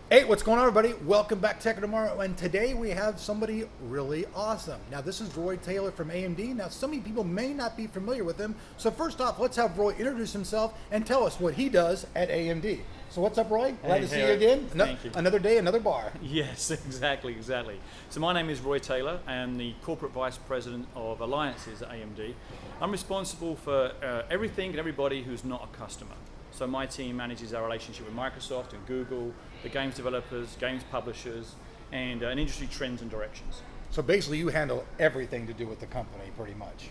Hey, what's going on, everybody? Welcome back to Tech Tomorrow, and today we have somebody really awesome. Now, this is Roy Taylor from AMD. Now, some of you people may not be familiar with him, so first off, let's have Roy introduce himself and tell us what he does at AMD. So what's up, Roy? Glad to see you again. Thank you. Another day, another bar. Yes, exactly. So my name is Roy Taylor. I'm the Corporate Vice President of Alliances at AMD. I'm responsible for everything and everybody who's not a customer. So my team manages our relationship with Microsoft and Google, the games developers, games publishers, and industry trends and directions. So basically, you handle everything to do with the company, pretty much.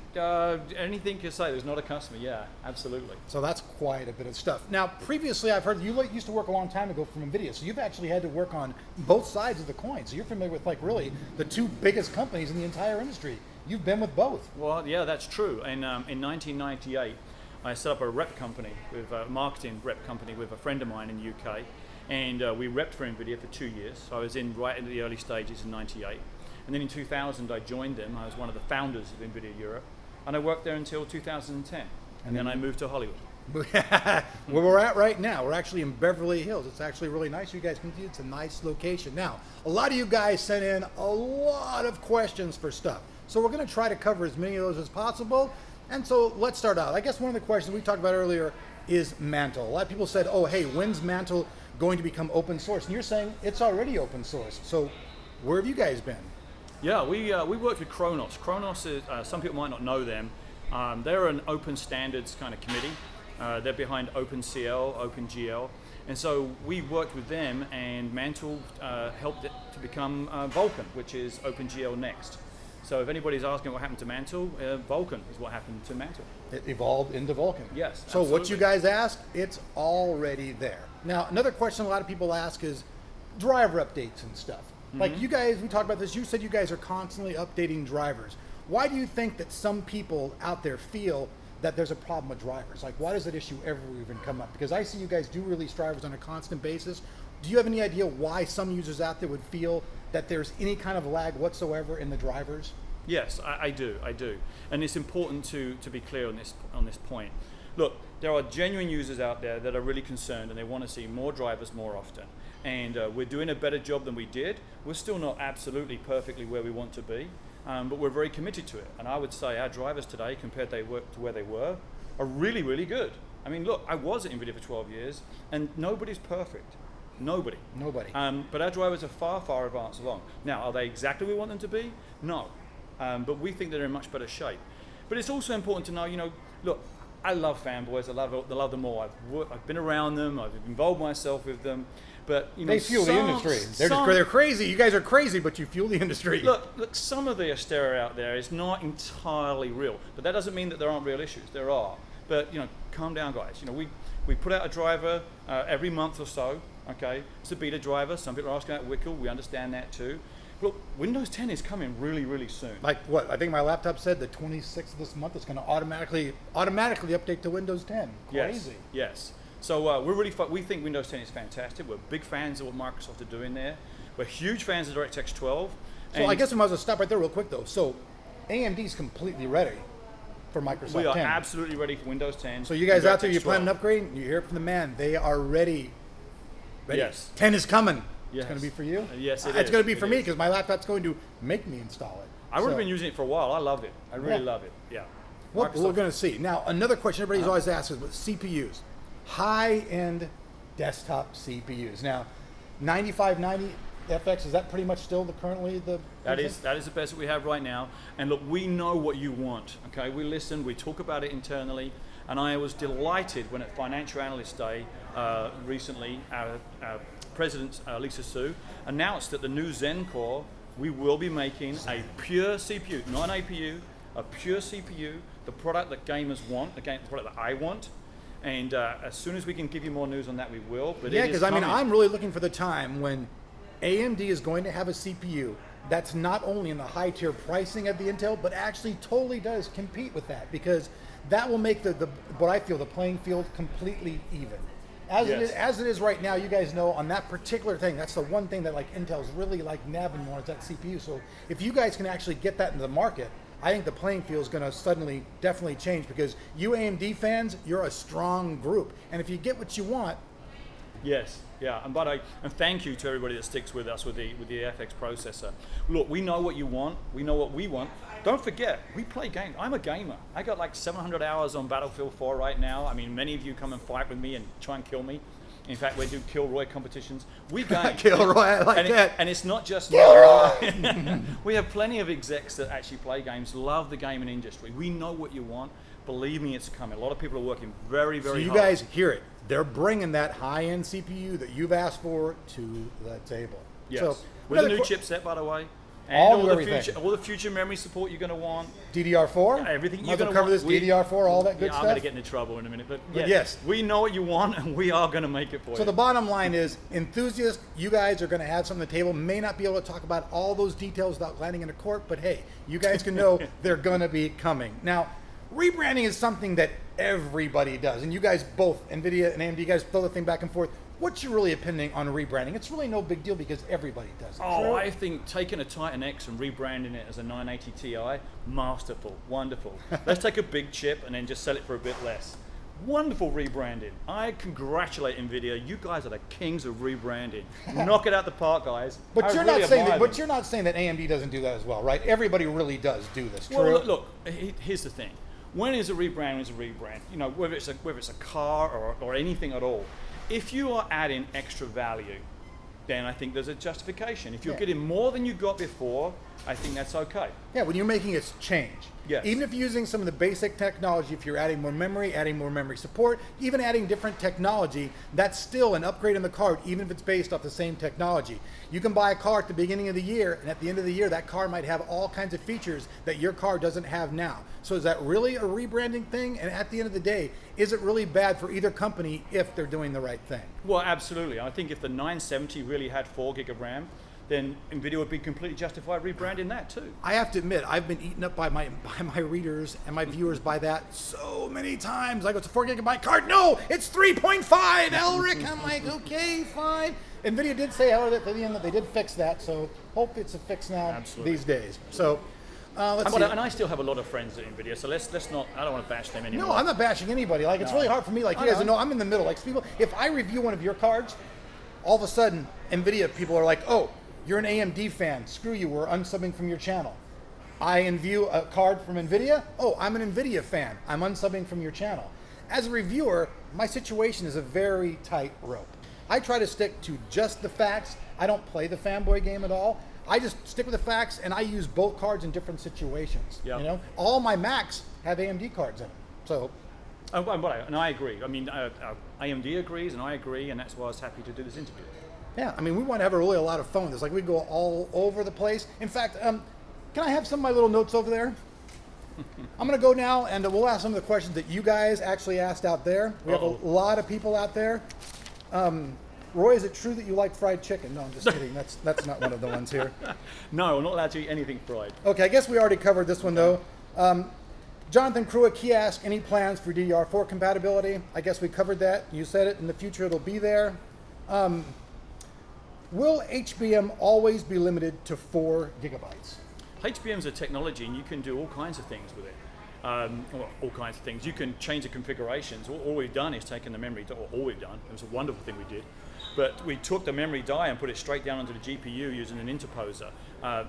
Anything you say, there's not a customer, yeah, absolutely. So that's quite a bit of stuff. Now, previously, I've heard you used to work a long time ago from NVIDIA, so you've actually had to work on both sides of the coin. So you're familiar with, like, really the two biggest companies in the entire industry. You've been with both. Well, yeah, that's true. And in 1998, I set up a rep company, with a marketing rep company with a friend of mine in the UK, and we repped for NVIDIA for 2 years. So I was right in the early stages in 98. And then in 2000, I joined them. I was one of the founders of NVIDIA Europe, and I worked there until 2010. And then I moved to Hollywood. Where we're at right now, we're actually in Beverly Hills. It's actually really nice. You guys can see it's a nice location. Now, a lot of you guys sent in a lot of questions for stuff. So we're going to try to cover as many of those as possible. And so let's start out. I guess one of the questions we talked about earlier is Mantle. A lot of people said, oh, hey, when's Mantle going to become open source? And you're saying it's already open source. So where have you guys been? Yeah, we worked with Kronos. Kronos is, some people might not know them. They're an open standards kind of committee. They're behind OpenCL, OpenGL. And so we worked with them, and Mantle helped it to become Vulkan, which is OpenGL next. So if anybody's asking what happened to Mantle, Vulkan is what happened to Mantle. It evolved into Vulkan. Yes, So absolutely. what you guys ask, it's already there. Now, another question a lot of people ask is driver updates and stuff. Like you guys, we talked about this, you said you guys are constantly updating drivers. Why do you think that some people out there feel that there's a problem with drivers? Like, why does that issue ever even come up? Because I see you guys do release drivers on a constant basis. Do you have any idea why some users out there would feel that there's any kind of lag whatsoever in the drivers? Yes, I do. And it's important to be clear on this point. Look, there are genuine users out there that are really concerned, and they want to see more drivers more often. And we're doing a better job than we did. We're still not absolutely perfectly where we want to be, but we're very committed to it. And I would say our drivers today, compared to where they were, are really, really good. I mean, look, I was at NVIDIA for 12 years, and nobody's perfect. Nobody. But our drivers are far, far advanced along. Now, are they exactly where we want them to be? No. But we think they're in much better shape. But it's also important to know, look, I love fanboys. I love them all. I've been around them. I've involved myself with them. But they fuel the industry. They're crazy. You guys are crazy, but you fuel the industry. Look, some of the hysteria out there is not entirely real. But that doesn't mean that there aren't real issues. There are. But calm down, guys. We put out a driver every month or so. Okay, it's a beta driver. Some people are asking about Wickle. We understand that too. Look, Windows 10 is coming really, really soon. Like what? I think my laptop said the 26th of this month it's going to automatically update to Windows 10. Crazy. Yes. So we think Windows 10 is fantastic. We're big fans of what Microsoft are doing there. We're huge fans of DirectX 12. So I guess we might as well stop right there real quick though. So AMD's completely ready for Microsoft 10. We are absolutely ready for Windows 10. So you guys out there, you plan an upgrade, you hear it from the man. They are ready. Yes. 10 is coming. Yes. It's going to be for you? Yes, it is. It's going to be for me because my laptop's going to make me install it. I would have been using it for a while. I love it. I really love it. Yeah. Well, we're going to see. Now, another question everybody's always asked is with CPUs. High-end desktop CPUs. Now, 9590 FX, is that pretty much still currently the... That is the best that we have right now. And look, we know what you want, okay? We listen, we talk about it internally. And I was delighted when at Financial Analyst Day recently, our President Lisa Su announced that the new Zen Core, we will be making a pure CPU, not an APU, a pure CPU, the product that gamers want, the product that I want. And as soon as we can give you more news on that, we will. But yeah, because I mean, I'm really looking for the time when AMD is going to have a CPU that's not only in the high tier pricing of the Intel, but actually totally does compete with that, because that will make what I feel the playing field completely even. As it is right now, you guys know on that particular thing, that's the one thing that like Intel's really like nabbing more is that CPU. So if you guys can actually get that into the market, I think the playing field is going to definitely change, because you AMD fans, you're a strong group. And if you get what you want, Yes, yeah, and thank you to everybody that sticks with us with the FX processor. Look, we know what you want. We know what we want. Don't forget, we play games. I'm a gamer. I got like 700 hours on Battlefield 4 right now. I mean, many of you come and fight with me and try and kill me. In fact, we do Kill Roy competitions. We game. Kill Roy, I like that. And it's not just we have plenty of execs that actually play games, love the gaming industry. We know what you want. Believe me, it's coming. A lot of people are working very, very hard. So you guys hear it. They're bringing that high-end CPU that you've asked for to the table. Yes. So, with a new chipset, by the way. And all the future memory support you're going to want. DDR4? Yeah, everything you're going to cover this DDR4, all that good stuff? I'm going to get into trouble in a minute. But yes. We know what you want, and we are going to make it for you. So the bottom line is, enthusiasts, you guys are going to have something on the table. May not be able to talk about all those details without landing in a court, but hey, you guys can know they're going to be coming. Now, rebranding is something that everybody does. And you guys both, NVIDIA and AMD, you guys throw the thing back and forth. What's your really opinion on rebranding? It's really no big deal because everybody does it. Oh, I think taking a Titan X and rebranding it as a 980 Ti, masterful, wonderful. Let's take a big chip and then just sell it for a bit less. Wonderful rebranding. I congratulate NVIDIA. You guys are the kings of rebranding. Knock it out the park, guys. But you're not saying that. But you're not saying that AMD doesn't do that as well, right? Everybody really does do this. True. Well, look. Here's the thing. When is a rebrand? Is a rebrand? You know, whether it's a car or anything at all. If you are adding extra value, then I think there's a justification. If you're getting more than you got before, I think that's okay. Yeah, when you're making a change. Yes. Even if you're using some of the basic technology, if you're adding more memory support, even adding different technology, that's still an upgrade in the card, even if it's based off the same technology. You can buy a car at the beginning of the year, and at the end of the year, that car might have all kinds of features that your car doesn't have now. So is that really a rebranding thing? And at the end of the day, is it really bad for either company if they're doing the right thing? Well, absolutely. I think if the 970 really had 4 gig of RAM, then NVIDIA would be completely justified rebranding that too. I have to admit, I've been eaten up by my readers and my viewers by that so many times. I go, it's a 4 gigabyte card. No, it's 3.5, Elric. I'm like, okay, fine. NVIDIA did say, however, at the end that they did fix that, so hope it's a fix now these days. So let's see. And I still have a lot of friends at NVIDIA, so let's not, I don't want to bash them anymore. No, I'm not bashing anybody. Like, it's really hard for me. Like, you guys know, I'm in the middle. Like, people, if I review one of your cards, all of a sudden, NVIDIA people are like, oh, you're an AMD fan. Screw you. We're unsubbing from your channel. I review a card from NVIDIA. Oh, I'm an NVIDIA fan. I'm unsubbing from your channel. As a reviewer, my situation is a very tight rope. I try to stick to just the facts. I don't play the fanboy game at all. I just stick with the facts, and I use both cards in different situations. Yep. You know, all my Macs have AMD cards in them. So, and I agree. I mean, AMD agrees, and I agree, and that's why I was happy to do this interview. Yeah, I mean, we want to have a lot of fun with this. Like, we go all over the place. In fact, can I have some of my little notes over there? I'm going to go now, and we'll ask some of the questions that you guys actually asked out there. We have a lot of people out there. Roy, is it true that you like fried chicken? No, I'm just kidding. That's not one of the ones here. No, I'm not allowed to eat anything fried. Okay, I guess we already covered this one, though. Jonathan Kruick, he asked, any plans for DDR4 compatibility? I guess we covered that. You said it. In the future, it'll be there. Will HBM always be limited to 4 gigabytes? HBM is a technology, and you can do all kinds of things with it. All kinds of things. You can change the configurations. All we've done is taken the memory, or all we've done, it was a wonderful thing we did, but we took the memory die and put it straight down onto the GPU using an interposer.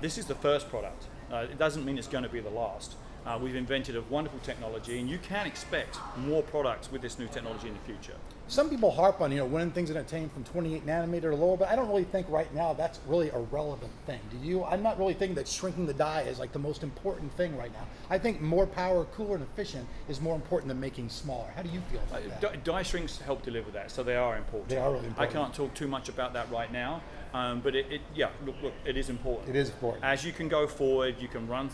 This is the first product. It doesn't mean it's going to be the last. We've invented a wonderful technology, and you can expect more products with this new technology in the future. Some people harp on, when things are attained from 28 nanometer or lower, but I don't really think right now that's really a relevant thing. Do you? I'm not really thinking that shrinking the die is like the most important thing right now. I think more power, cooler, and efficient is more important than making smaller. How do you feel about that? Die shrinks help deliver that, so they are important. They are really important. I can't talk too much about that right now, but it is important. It is important. As you can go forward, you can run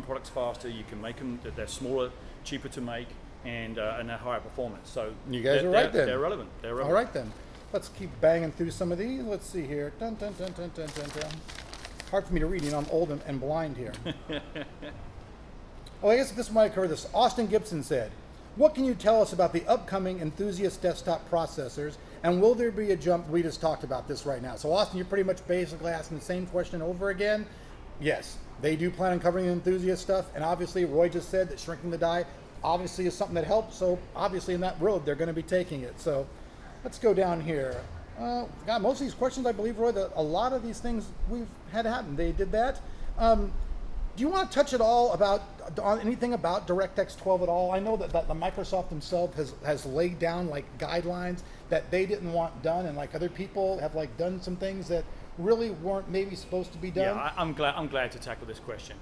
products faster. You can make them. They're smaller, cheaper to make. And they're higher performance. So you guys are right then. They're relevant. All right then. Let's keep banging through some of these. Let's see here. Dun, dun, dun, dun, dun, dun, dun. Hard for me to read. I'm old and blind here. I guess this might cover this. Austin Gibson said, what can you tell us about the upcoming enthusiast desktop processors, and will there be a jump? We just talked about this right now. So Austin, you're pretty much basically asking the same question over again. Yes, they do plan on covering the enthusiast stuff, and obviously Roy just said that shrinking the die obviously is something that helps, so obviously in that road they're going to be taking it. So Let's go down here. God, most of these questions, I believe, Roy, that a lot of these things we've had happen. They did that. Do you want to touch at all on anything about DirectX 12 at all? I know that the Microsoft themselves has laid down like guidelines that they didn't want done, and like other people have like done some things that really weren't maybe supposed to be done. Yeah, I'm glad to tackle this question.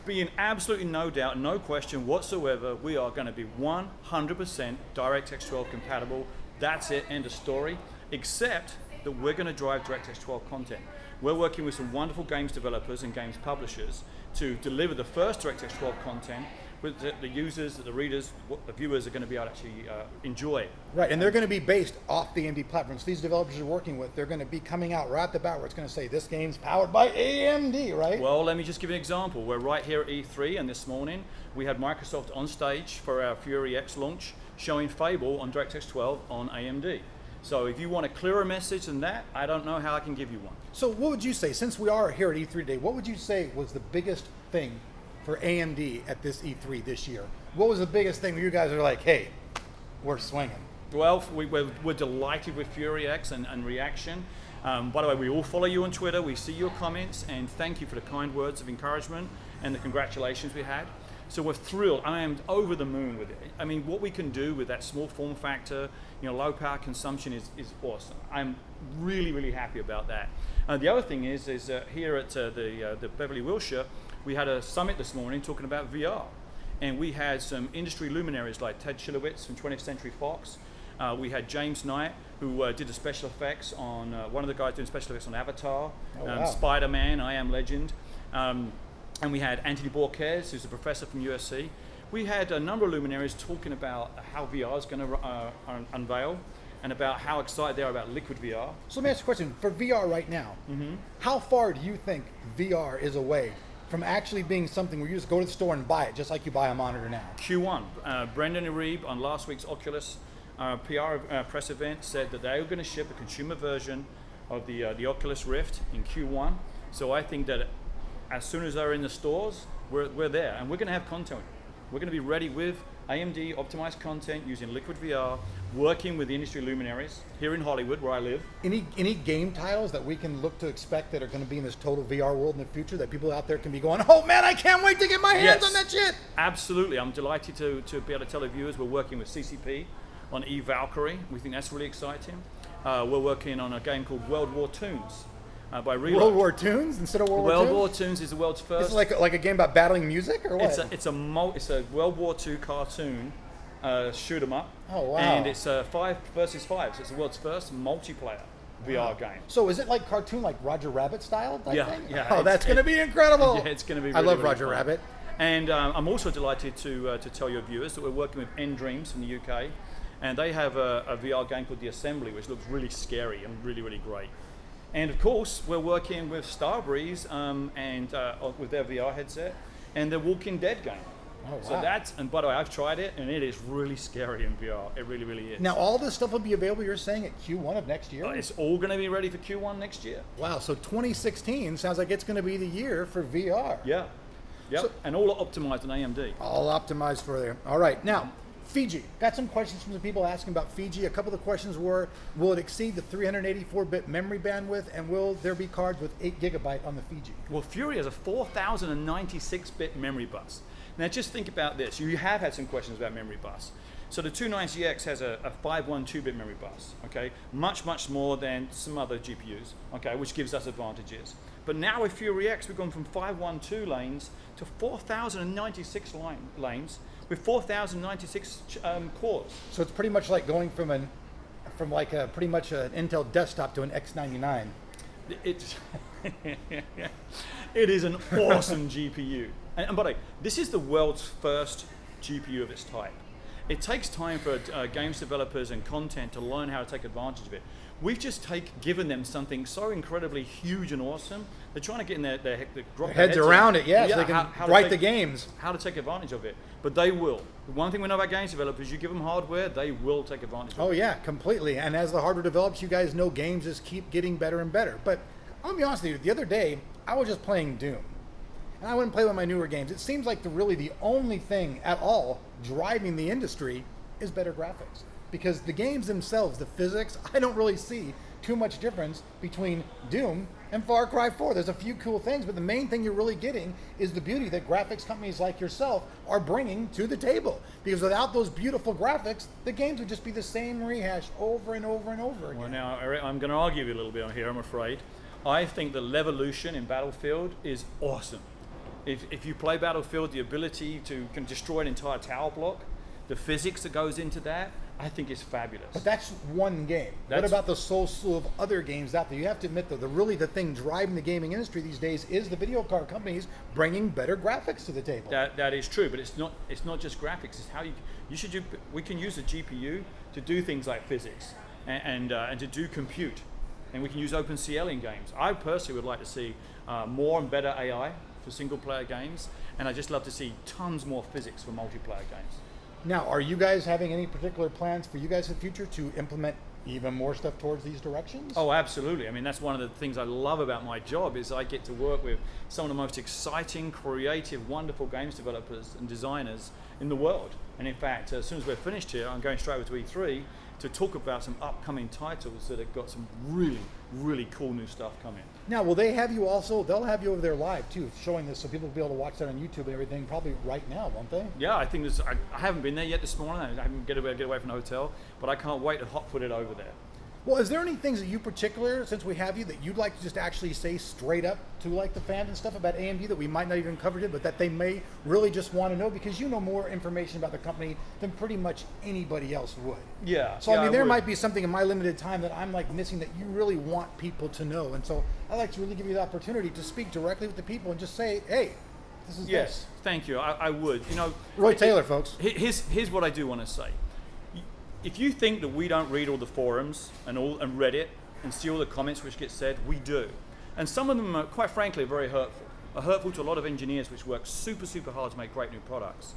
Being absolutely no doubt, no question whatsoever, we are going to be 100% DirectX 12 compatible. That's it, end of story. Except that we're going to drive DirectX 12 content. We're working with some wonderful games developers and games publishers to deliver the first DirectX 12 content with the users, the readers, what the viewers are going to be able to actually enjoy. Right, and they're going to be based off the AMD platforms. These developers you're working with, they're going to be coming out right at the bat where it's going to say this game's powered by AMD, right? Well, let me just give you an example. We're right here at E3, and this morning we had Microsoft on stage for our Fury X launch showing Fable on DirectX 12 on AMD. So if you want a clearer message than that, I don't know how I can give you one. So what would you say, since we are here at E3 today, what would you say was the biggest thing for AMD at this E3 this year? What was the biggest thing where you guys are like, hey, we're swinging? Well, we're delighted with Fury X and reaction. By the way, we all follow you on Twitter. We see your comments, and thank you for the kind words of encouragement and the congratulations we had. So we're thrilled. I am over the moon with it. I mean, what we can do with that small form factor, low power consumption is awesome. I'm really, really happy about that. The other thing is here at the Beverly Wilshire, we had a summit this morning talking about VR. And we had some industry luminaries like Ted Chilowitz from 20th Century Fox. We had James Knight, who did the special effects on, one of the guys doing special effects on Avatar, wow. Spider-Man, I Am Legend. And we had Anthony Borquez, who's a professor from USC. We had a number of luminaries talking about how VR is going to unveil and about how excited they are about liquid VR. So let me ask you a question. For VR right now, how far do you think VR is away from actually being something where you just go to the store and buy it, just like you buy a monitor now? Q1. Brendan Arib on last week's Oculus PR press event said that they were going to ship a consumer version of the Oculus Rift in Q1. So I think that as soon as they're in the stores, we're there, and we're going to have content. We're going to be ready with AMD optimized content using liquid VR, working with the industry luminaries here in Hollywood, where I live. Any game titles that we can look to expect that are going to be in this total VR world in the future that people out there can be going, oh man, I can't wait to get my hands on that shit? Absolutely. I'm delighted to be able to tell the viewers we're working with CCP on E-Valkyrie. We think that's really exciting. We're working on a game called World War Toons. By Reload. World War Toons instead of World War II? World War Toons is the world's first. It's like a game about battling music, or what? It's a World War II cartoon shoot 'em up. Oh wow! And it's 5 versus 5. So it's the world's first multiplayer VR game. So is it like cartoon, like Roger Rabbit style type thing? Yeah. Oh, that's going to be incredible. Yeah, it's going to be. I Really, love really Roger fun. Rabbit. And I'm also delighted to tell your viewers that we're working with End Dreams from the UK, and they have a VR game called The Assembly, which looks really scary and really, really great. And of course, we're working with Starbreeze and with their VR headset and the Walking Dead game. Oh, wow. So and by the way, I've tried it, and it is really scary in VR. It really, really is. Now, all this stuff will be available, you're saying, at Q1 of next year? It's all going to be ready for Q1 next year. Wow, so 2016 sounds like it's going to be the year for VR. Yeah. Yep. So, and all optimized on AMD. all optimized for there. All right, now, Fiji. Got some questions from the people asking about Fiji. A couple of the questions were, will it exceed the 384-bit memory bandwidth, and will there be cards with 8 gigabyte on the Fiji? Well, Fury has a 4096-bit memory bus. Now, just think about this. You have had some questions about memory bus. So the 290X has a 512-bit memory bus, okay? Much, much more than some other GPUs, okay, which gives us advantages. But now with Fury X, we've gone from 512 lanes to 4096 lanes with 4096 cores. So it's pretty much like going from pretty much an Intel desktop to an X99. It is an awesome GPU. And by the way, this is the world's first GPU of its type. It takes time for games developers and content to learn how to take advantage of it. We've just given them something so incredibly huge and awesome. They're trying to get in their heads around it, so they can write the games. How to take advantage of it. But they will. The one thing we know about games developers, you give them hardware, they will take advantage of it. Oh yeah, completely. And as the hardware develops, you guys know games just keep getting better and better. But I'm gonna be honest with you, the other day, I was just playing Doom. And I wouldn't play with my newer games. It seems like the only thing at all driving the industry is better graphics. because the games themselves, the physics, I don't really see too much difference between Doom and Far Cry 4. There's a few cool things, but the main thing you're really getting is the beauty that graphics companies like yourself are bringing to the table. Because without those beautiful graphics, the games would just be the same rehash over and over and over again. Well, now, Eric, I'm going to argue you a little bit on here, I'm afraid. I think the Levolution in Battlefield is awesome. If you play Battlefield, the ability to can destroy an entire tower block, the physics that goes into that, I think is fabulous. But that's one game. What about the soul slew of other games out there? You have to admit, though, the thing driving the gaming industry these days is the video card companies bringing better graphics to the table. That is true, but it's not just graphics. It's how you should do. We can use the GPU to do things like physics and to do compute, and we can use OpenCL in games. I personally would like to see more and better AI for single player games, and I just love to see tons more physics for multiplayer games. Now, are you guys having any particular plans for you guys in the future to implement even more stuff towards these directions? Oh, absolutely. I mean, that's one of the things I love about my job is I get to work with some of the most exciting, creative, wonderful games developers and designers in the world. And in fact, as soon as we're finished here, I'm going straight over to E3 to talk about some upcoming titles that have got some really, really cool new stuff coming. Now, will they have you also, they'll have you over there live too, showing this so people will be able to watch that on YouTube and everything probably right now, won't they? Yeah, I think I haven't been there yet this morning. I haven't get away from the hotel, but I can't wait to hot-foot it over there. Well, is there any things that you particular, since we have you, that you'd like to just actually say straight up to like the fans and stuff about AMD that we might not even covered it, but that they may really just want to know because you know more information about the company than pretty much anybody else would? Yeah. So I mean, there might be something in my limited time that I'm like missing that you really want people to know, and so I'd like to really give you the opportunity to speak directly with the people and just say, hey, this is this. Thank you. I would. You know, Roy Taylor, folks. Here's what I do want to say. If you think that we don't read all the forums and Reddit and see all the comments which get said, we do. And some of them are, quite frankly, very hurtful. Are hurtful to a lot of engineers which work super, super hard to make great new products.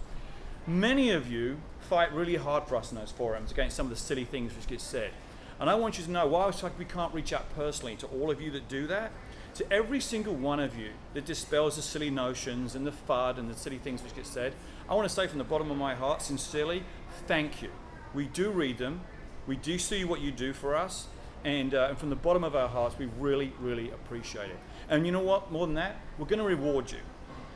Many of you fight really hard for us in those forums against some of the silly things which get said. And I want you to know, while it's like we can't reach out personally to all of you that do that, to every single one of you that dispels the silly notions and the FUD and the silly things which get said, I want to say from the bottom of my heart, sincerely, thank you. We do read them, we do see what you do for us, and from the bottom of our hearts, we really, really appreciate it. And you know what, more than that, we're going to reward you.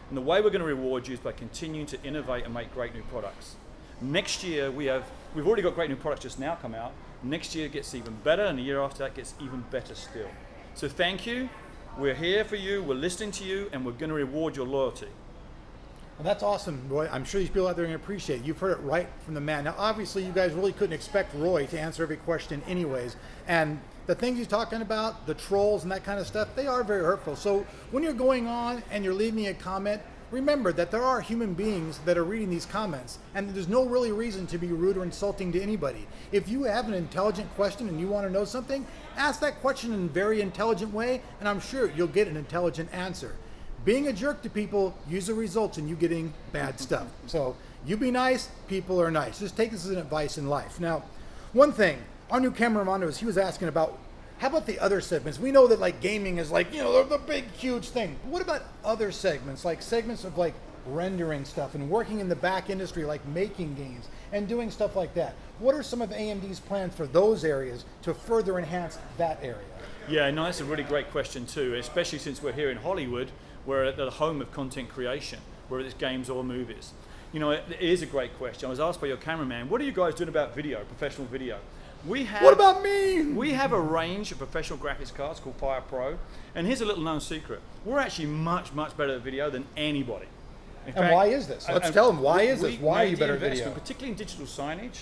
And the way we're going to reward you is by continuing to innovate and make great new products. Next year, we've already got great new products just now come out. Next year gets even better, and the year after that gets even better still. So thank you, we're here for you, we're listening to you, and we're going to reward your loyalty. Well, that's awesome, Roy. I'm sure these people out there are going to appreciate it. You've heard it right from the man. Now, obviously, you guys really couldn't expect Roy to answer every question anyways. And the things he's talking about, the trolls and that kind of stuff, they are very hurtful. So when you're going on and you're leaving a comment, remember that there are human beings that are reading these comments, and there's no really reason to be rude or insulting to anybody. If you have an intelligent question and you want to know something, ask that question in a very intelligent way, and I'm sure you'll get an intelligent answer. Being a jerk to people usually results in you getting bad stuff. So you be nice, people are nice. Just take this as an advice in life. Now, one thing, our new cameraman he was asking about, how about the other segments? We know that like gaming is like, you know, the big, huge thing. But what about other segments, like segments of like rendering stuff and working in the back industry, like making games and doing stuff like that? What are some of AMD's plans for those areas to further enhance that area? Yeah, no, that's a really great question too, especially since we're here in Hollywood. We're at the home of content creation, whether it's games or movies. You know, it is a great question. I was asked by your cameraman, what are you guys doing about video, professional video? What about me? We have a range of professional graphics cards called Fire Pro, and here's a little known secret. We're actually much, much better at video than anybody. In fact, why is this? Let's tell them, why is this? Why are you better at video? Particularly in digital signage.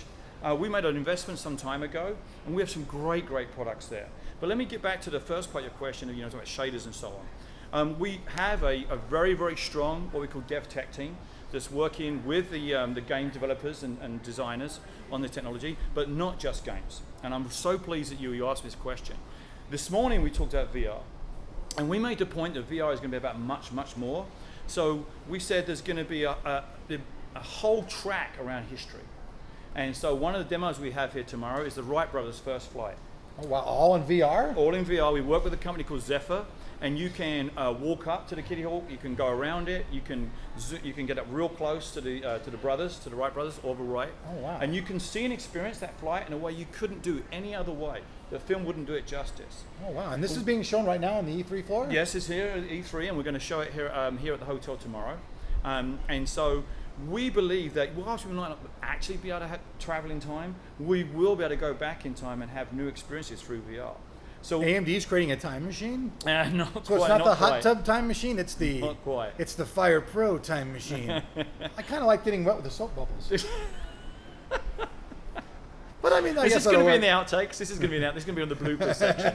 We made an investment some time ago, and we have some great, great products there. But let me get back to the first part of your question, you know, talking about shaders and so on. We have a very, very strong, what we call dev tech team that's working with the game developers and designers on the technology, but not just games. And I'm so pleased that you asked me this question. This morning we talked about VR, and we made the point that VR is going to be about much, much more. So we said there's going to be a whole track around history. And so one of the demos we have here tomorrow is the Wright brothers' first flight. Oh wow, all in VR? All in VR. We work with a company called Zephyr, and you can walk up to the Kitty Hawk. You can go around it. You can get up real close to the Wright brothers, or the right. Oh wow! And you can see and experience that flight in a way you couldn't do any other way. The film wouldn't do it justice. Oh wow! And this is being shown right now on the E3 floor? Yes, it's here at E3, and we're going to show it here here at the hotel tomorrow. And so we believe that whilst we might not actually be able to travel in time, we will be able to go back in time and have new experiences through VR. So AMD's creating a time machine? Not So quite, it's not the hot quite. tub time machine, it's the Not quite. It's the Fire Pro time machine. I kind of like getting wet with the soap bubbles. But I mean, I This guess is going to that'll be in work. the outtakes. This is going to be this is going to be on the bloopers section.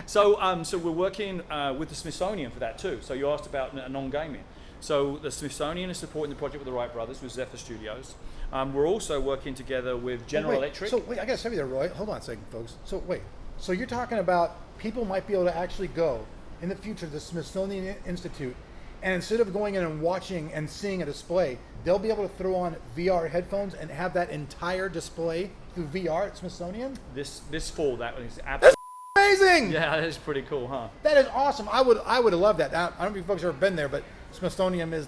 So we're working with the Smithsonian for that too. So you asked about non-gaming. So the Smithsonian is supporting the project with the Wright brothers with Zephyr Studios. We're also working together with General Electric. So wait, I got to stop you there, Roy. Hold on a second, folks. So wait, so you're talking about people might be able to actually go in the future to the Smithsonian Institute, and instead of going in and watching and seeing a display, they'll be able to throw on VR headphones and have that entire display through VR at Smithsonian? This fall, that is absolutely Amazing! yeah, that is pretty cool, huh? That is awesome. I would have loved that. I don't know if you folks have ever been there, but Smithsonian is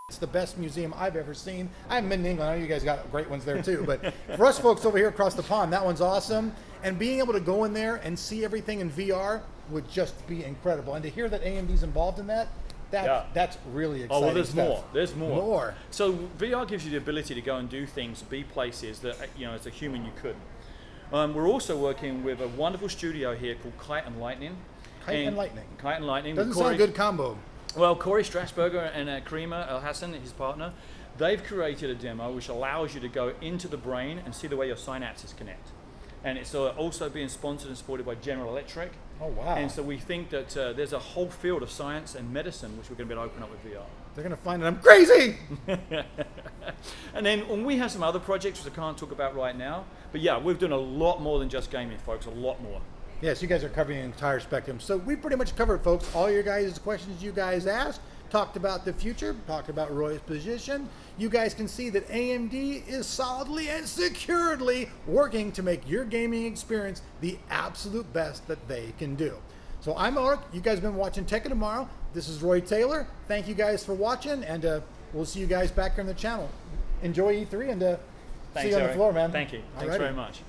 it's the best museum I've ever seen. I haven't been to England. I know you guys got great ones there too, but for us folks over here across the pond, that one's awesome. And being able to go in there and see everything in VR would just be incredible. And to hear that AMD's involved in that, that's really exciting. Oh, well, there's stuff. more. There's more. More. So VR gives you the ability to go and do things, be places that as a human you couldn't. We're also working with a wonderful studio here called Kite and Lightning. Kite and Lightning. Kite and Lightning. Doesn't with sound a Corey- good combo. Well, Corey Strasberger and Karima El Hassan, his partner, they've created a demo which allows you to go into the brain and see the way your synapses connect. And it's also being sponsored and supported by General Electric. Oh, wow. And so we think that there's a whole field of science and medicine which we're going to be able to open up with VR. They're going to find that I'm crazy! And then we have some other projects which I can't talk about right now. But yeah, we've done a lot more than just gaming, folks, a lot more. Yes, you guys are covering the entire spectrum. So we pretty much covered, folks, all your guys' questions you guys asked, talked about the future, talked about Roy's position. You guys can see that AMD is solidly and securedly working to make your gaming experience the absolute best that they can do. So I'm Ulrich. You guys have been watching Tech Tomorrow. This is Roy Taylor. Thank you guys for watching, and we'll see you guys back here on the channel. Enjoy E3, and see you on the Eric. floor, man. Thank you. Thanks Alrighty. very much.